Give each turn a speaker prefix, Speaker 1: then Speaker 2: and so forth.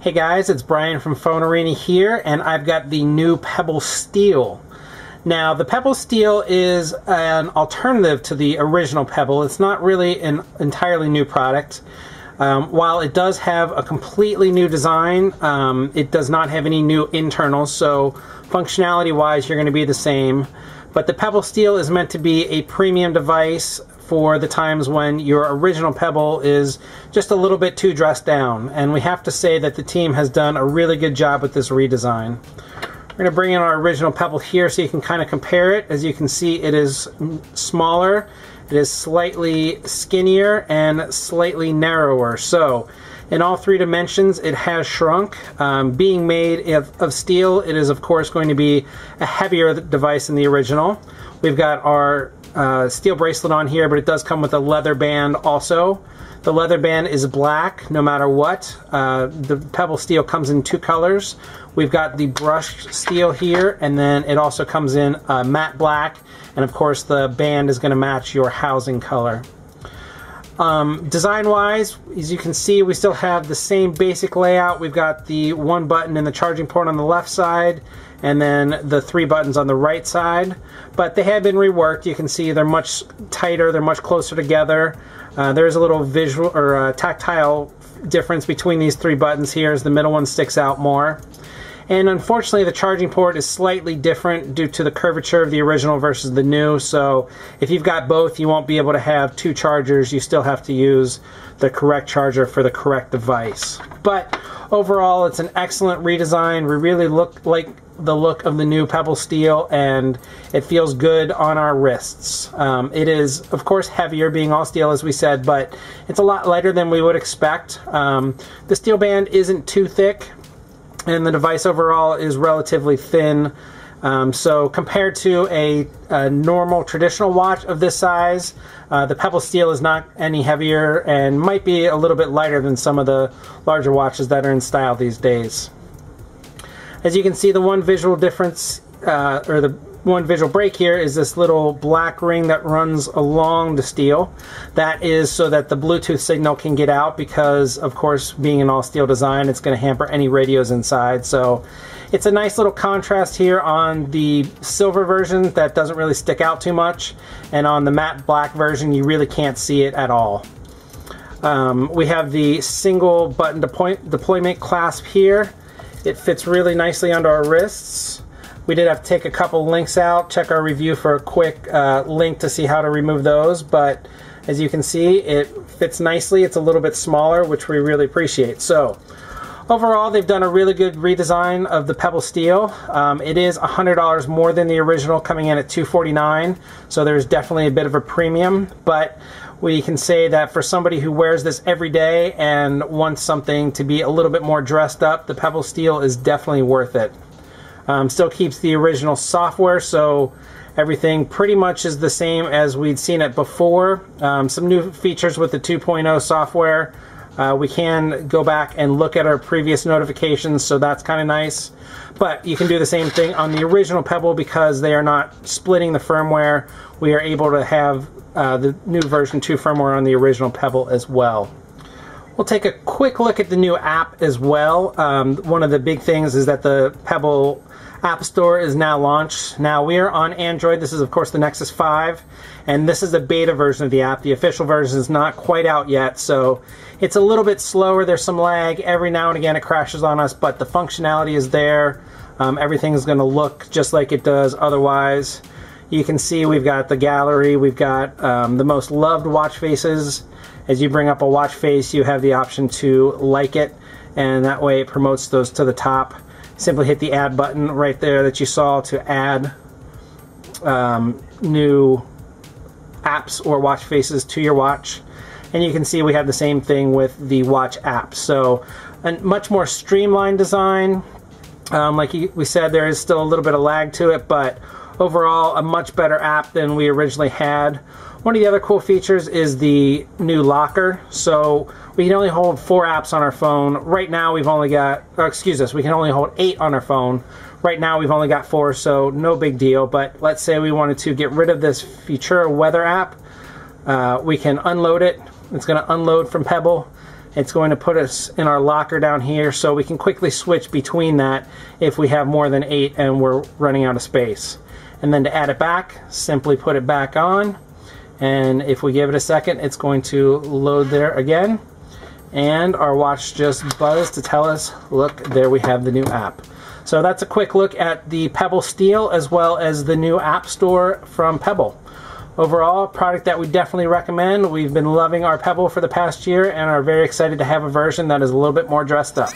Speaker 1: Hey guys, it's Brian from PhoneArena here, and I've got the new Pebble Steel. Now, the Pebble Steel is an alternative to the original Pebble. It's not really an entirely new product. While it does have a completely new design, it does not have any new internals, so functionality-wise, you're going to be the same. But the Pebble Steel is meant to be a premium device for the times when your original Pebble is just a little bit too dressed down. And we have to say that the team has done a really good job with this redesign. We're going to bring in our original Pebble here so you can kind of compare it. As you can see, it is smaller, it is slightly skinnier, and slightly narrower. So in all three dimensions, it has shrunk. Being made of steel, it is of course going to be a heavier device than the original. We've got our steel bracelet on here, but it does come with a leather band also. The leather band is black no matter what. The Pebble Steel comes in two colors. We've got the brushed steel here, and then it also comes in matte black, and of course the band is going to match your housing color. Design wise, as you can see, we still have the same basic layout. We've got the one button and the charging port on the left side, and then the three buttons on the right side, but they have been reworked. You can see they're much tighter, they're much closer together. There's a little visual or tactile difference between these three buttons here, as the middle one sticks out more. And unfortunately, the charging port is slightly different due to the curvature of the original versus the new. So if you've got both, you won't be able to have two chargers. You still have to use the correct charger for the correct device. But overall, it's an excellent redesign. We really like the look of the new Pebble Steel, and it feels good on our wrists. It is, of course, heavier, being all steel, as we said, but it's a lot lighter than we would expect. The steel band isn't too thick, and the device overall is relatively thin. So compared to a normal traditional watch of this size, the Pebble Steel is not any heavier and might be a little bit lighter than some of the larger watches that are in style these days. As you can see, the one visual difference, or the one visual break here, is this little black ring that runs along the steel. That is so that the Bluetooth signal can get out, because of course, being an all steel design, it's going to hamper any radios inside. So it's a nice little contrast here on the silver version that doesn't really stick out too much, and on the matte black version you really can't see it at all. We have the single button deployment clasp here. It fits really nicely under our wrists. We did have to take a couple links out. Check our review for a quick link to see how to remove those, but as you can see, it fits nicely. It's a little bit smaller, which we really appreciate. So overall, they've done a really good redesign of the Pebble Steel. It is $100 more than the original, coming in at $249, so there's definitely a bit of a premium, but we can say that for somebody who wears this every day and wants something to be a little bit more dressed up, the Pebble Steel is definitely worth it. Still keeps the original software, so everything pretty much is the same as we'd seen it before. Some new features with the 2.0 software. We can go back and look at our previous notifications, so that's kind of nice. But you can do the same thing on the original Pebble, because they are not splitting the firmware. We are able to have the new version 2 firmware on the original Pebble as well. We'll take a quick look at the new app as well. One of the big things is that the Pebble App Store is now launched. Now, we are on Android. This is of course the Nexus 5, and this is a beta version of the app. The official version is not quite out yet, so it's a little bit slower. There's some lag. Every now and again it crashes on us, but the functionality is there. Everything is going to look just like it does otherwise. You can see we've got the gallery. We've got the most loved watch faces. As you bring up a watch face, you have the option to like it, and that way it promotes those to the top. Simply hit the add button right there that you saw to add new apps or watch faces to your watch. And you can see we have the same thing with the watch app. So a much more streamlined design. Like we said, there is still a little bit of lag to it, but overall a much better app than we originally had. One of the other cool features is the new locker. So we can only hold 4 apps on our phone. Right now we've only got, or excuse us, we can only hold 8 on our phone. Right now we've only got 4, so no big deal. But let's say we wanted to get rid of this Futura weather app. We can unload it. It's going to unload from Pebble. It's going to put us in our locker down here so we can quickly switch between that if we have more than 8 and we're running out of space. And then to add it back, simply put it back on, and if we give it a second, it's going to load there again, and our watch just buzzed to tell us, look, there we have the new app. So that's a quick look at the Pebble Steel as well as the new App Store from Pebble. Overall, a product that we definitely recommend. We've been loving our Pebble for the past year and are very excited to have a version that is a little bit more dressed up.